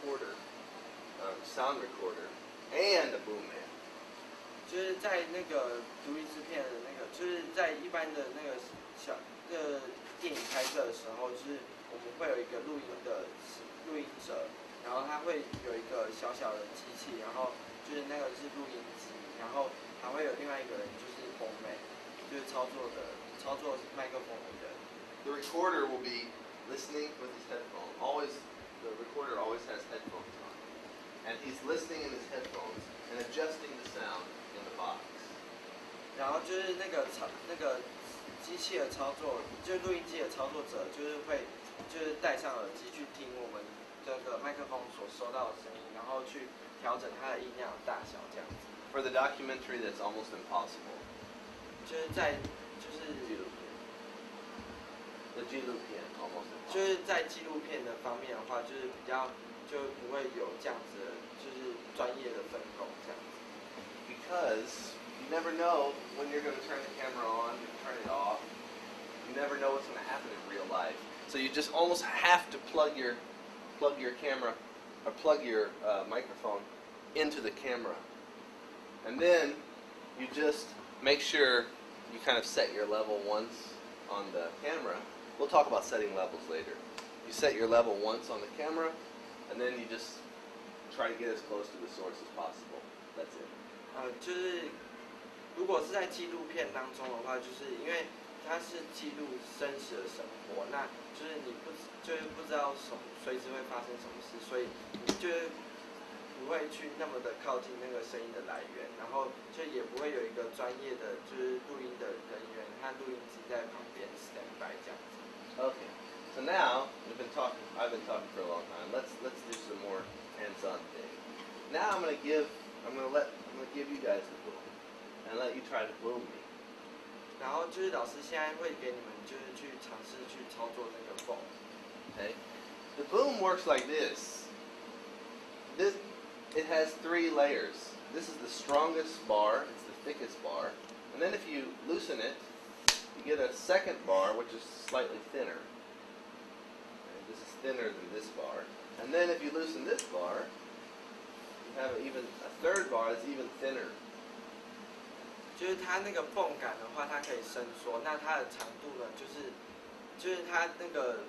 recorder, sound recorder, and a boom amp. 就是在那个独立制片的那个，就是在一般的那个电影拍摄的时候，就是我们会有一个录音者，然后他会有一个小小的机器，然后就是那个是录音机，然后还会有另外一个人就是风妹，就是操作麦克风的人。The recorder will be listening with his headphones. The recorder always has headphones on, and he's listening in his headphones and adjusting the sound in the box. 然后就是那个机器的操作，就是录音机的操作者，就是戴上耳机去听我们这个麦克风所收到的声音，然后去调整它的音量的大小这样子。For the documentary, that's almost impossible. 就是The 纪录片 almost impossible. 就是在纪录片的方面的话，就是比较就不会有这样子的，就是专业的分工这样子。Because you never know when you're going to turn the camera on and turn it off. You never know what's going to happen in real life. So you just almost have to plug your camera or plug your microphone into the camera. And then you just make sure you kind of set your level once on the camera. We'll talk about setting levels later. You set your level once on the camera, and then you just try to get as close to the source as possible. That's it. 就是如果是在纪录片当中的话，就是因为它是记录真实的生活，那就是你不知道随时会发生什么事，所以你就是不会去那么的靠近那个声音的来源，然后就也不会有一个专业的就是录音的人员和录音机在旁边 stand by 这样子。Okay. So now I've been talking for a long time. Let's do some more hands-on thing. Now I'm gonna give you guys the boom and let you try to boom me. 然后就是老师现在会给你们就是去尝试去操作那个 boom。Okay. The boom works like this. It has 3 layers. This is the strongest bar. It's the thickest bar. And then if you loosen it, you get a second bar, which is slightly thinner. Okay, this is thinner than this bar. And then if you loosen this bar, you have a third bar that's even thinner. 就是它那个泵感的话，它可以伸缩，那它的长度呢，就是它那个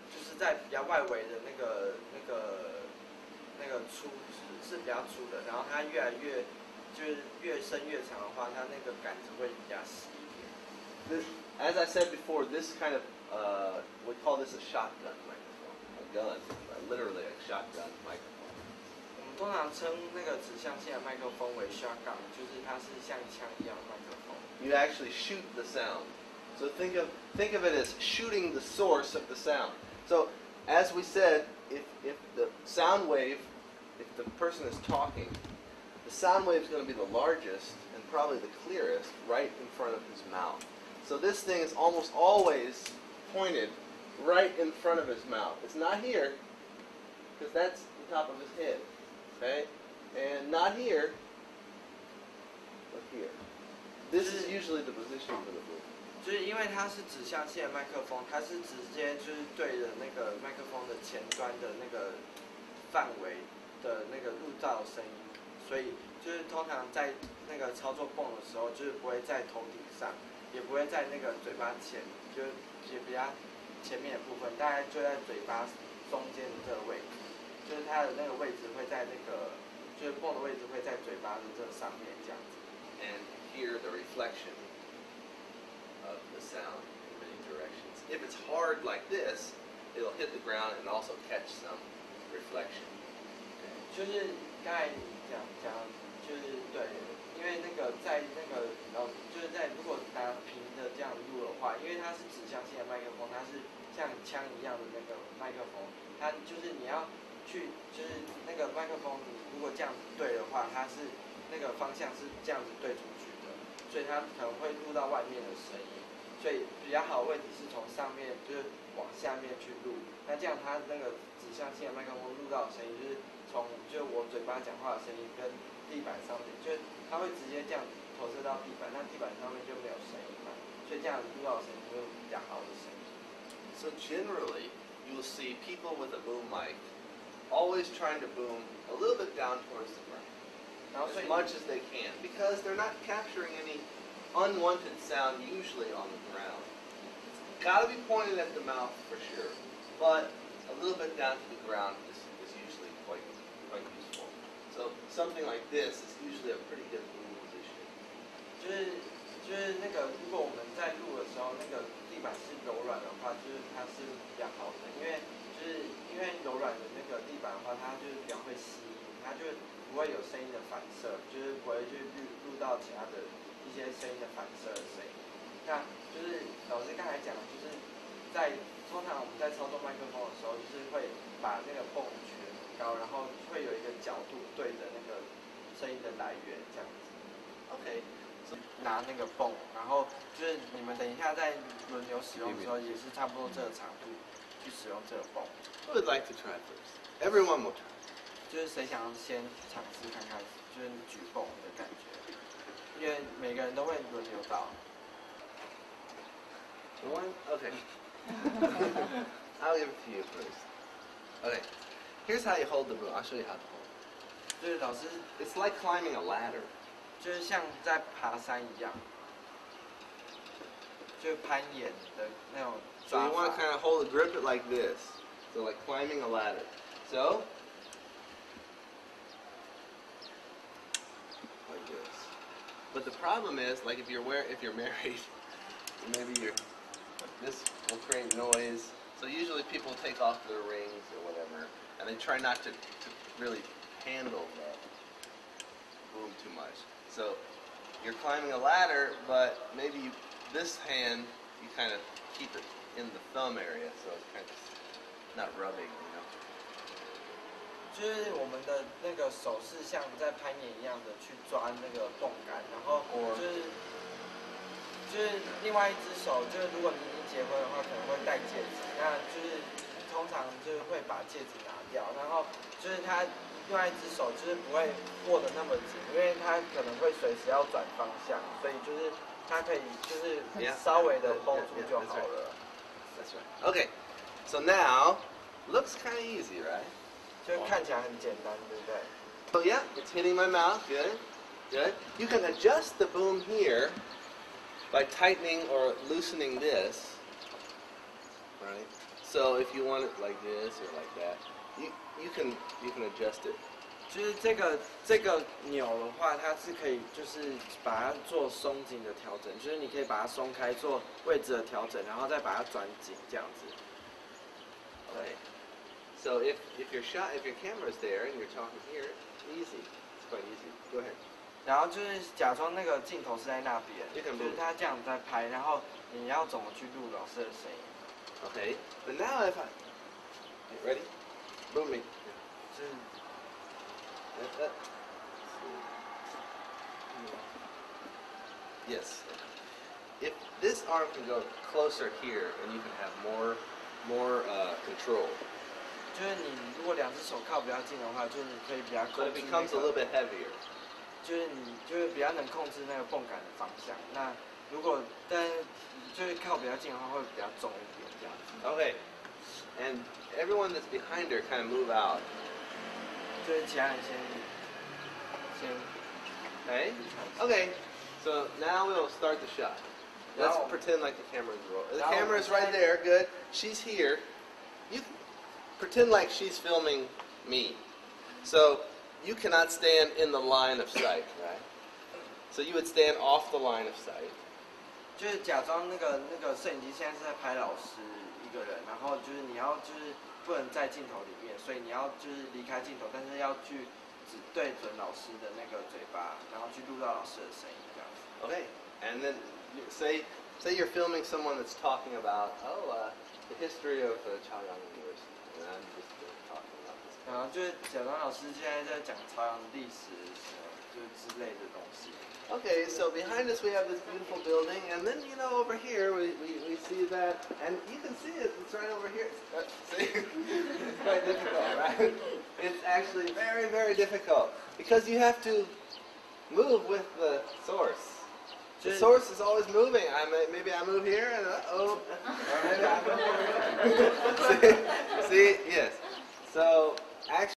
就是在比较外围的那个粗是比较粗的，然后它越来越就是越深越长的话，它那个杆子会比较细一点。As I said before, this kind of we call this a shotgun microphone. A gun, literally a shotgun microphone. 我们通常称那个指向性的麦克风为 shotgun， 就是它是像枪一样的麦克风。You actually shoot the sound. So think of it as shooting the source of the sound. So as we said, if the sound wave, if the person is talking, the sound wave is going to be the largest and probably the clearest right in front of his mouth. So this thing is almost always pointed right in front of his mouth. It's not here, because that's the top of his head. Okay? And not here, but here. This is usually the position for the boom. 就是因为它是指向性的麦克风，它是直接就是对着那个麦克风的前端的那个范围的那个录到的声音，所以就是通常在那个操作泵的时候，就是不会在头顶上，也不会在那个嘴巴前，就是也比较前面的部分，大概就在嘴巴中间的这个位置，就是它的那个位置会在那个，就是泵的位置会在嘴巴的这上面这样子。And hear the reflection of the sound in many directions. If it's hard like this, it'll hit the ground and also catch some reflection. 就是刚才你讲，就是对，因为那个在那个就是在如果拿平的这样录的话，因为它是指向性的麦克风，它是像枪一样的那个麦克风，它就是你要去就是那个麦克风，你如果这样子对的话，它是那个方向是这样子对出去的，所以它可能会录到外面的声音，所以比较好的位置是从上面就是往下面去录，那这样它那个指向性的麦克风录到的声音就是就我嘴巴讲话的声音跟地板上面，就是它会直接这样投射到地板，那地板上面就没有声音嘛，所以这样录到的声音就比较好的声音。So generally, you'll see people with a boom mic always trying to boom a little bit down towards the ground, 然后所 as 以 much as they can, because they're not capturing any unwanted sound usually on the ground. It's got to be pointed at the mouth for sure, but a little bit down to the ground is usually quite useful. So something like this is usually a pretty good boom position. 就是那个，如果我们在录的时候，那个地板是柔软的话，就是它是比较好的，因为柔软的那个地板的话，它就是比较会吸音，它就不会有声音的反射，就是不会去录到其他的一些声音的反射的声音。那就是老师刚才讲，就是通常我们在操作麦克风的时候，就是会把那个泵举得很高，然后会有一个角度对着那个声音的来源这样子。Okay. 拿那个泵，然后就是你们等一下在轮流使用的时候，也是差不多这个长度去使用这个泵。Who would like to try first? Everyone will try. 就是谁想要先尝试看看，就是举泵的感觉，因为每个人都会轮流到。One? Okay. I'll give it to you first. Okay. Here's how you hold the boom. I'll show you how to hold it. 就是老师， It's like climbing a ladder. 就是像在爬山一样，就是攀岩的那种 So 抓 you want to 法。 kind of hold it, grip it like this. So like climbing a ladder. So like this. But the problem is, like if you're married, maybe this will create noise. So usually people take off their rings or whatever, and they try not to really handle the boom too much. So you're climbing a ladder, but maybe this hand you kind of keep it in the thumb area, so it's kind of not rubbing, you know. 就是我们的那个手是像在攀岩一样的去抓那个泵杆，然后就是另外一只手，就是如果你已经结婚的话，可能会戴戒指，那就是通常就是会把戒指拿掉，然后就是他另外一只手就是不会握得那么紧，因为他可能会随时要转方向，所以就是他可以就是稍微的绷住就好了。That's right. Okay, so now looks kind of easy, right? 就看起来很简单，对不对？ So yeah, it's hitting my mouth. Good, good. You can adjust the boom here by tightening or loosening this. Right. So if you want it like this or like that, you can adjust it. 就是这个钮的话，它是可以就是把它做松紧的调整，就是你可以把它松开做位置的调整，然后再把它转紧这样子。Okay. So if your camera is there and you're talking here, easy. It's quite easy. Go ahead. 然后就是假装那个镜头是在那边， You can 就是 move. 他这样在拍，然后你要怎么去录老师的声音？ Okay. But now if I ready, booming. 就是 Yes. If this arm can go closer here, and you can have more control. 就是你如果两只手靠比较近的话，就是你可以比较 But 控 it 制 becomes a 那 little 个， bit heavier. 就是你就是比较能控制那个泵杆的方向。那如果但就是靠比较近的话，会比较重一点这样子。 Okay. And everyone that's behind her kind of move out. 就是其他人先 Okay. Okay. So now we'll start the shot. Let's Now- pretend like the camera's rolling. The Now- camera's right there. Good. She's here. You pretend like she's filming me. So you cannot stand in the line of sight, right? So you would stand off the line of sight. 就是假装那个摄影机现在是在拍老师一个人，然后就是你要就是不能在镜头里面，所以你要就是离开镜头，但是要去只对准老师的那个嘴巴，然后去录到老师的声音这样子。 Okay. And then say you're filming someone that's talking about the history of Chaoyang University, and I'm just talking about this. 然后就是假装老师现在在讲朝阳的历史什么就是之类的东西。 Okay, so behind us we have this beautiful building, and then over here we see that, and you can see it. It's right over here. See, it's quite difficult, right? It's actually very, very difficult because you have to move with the source. The source is always moving. Maybe I move here, and or maybe I move over here. See, yes. So actually.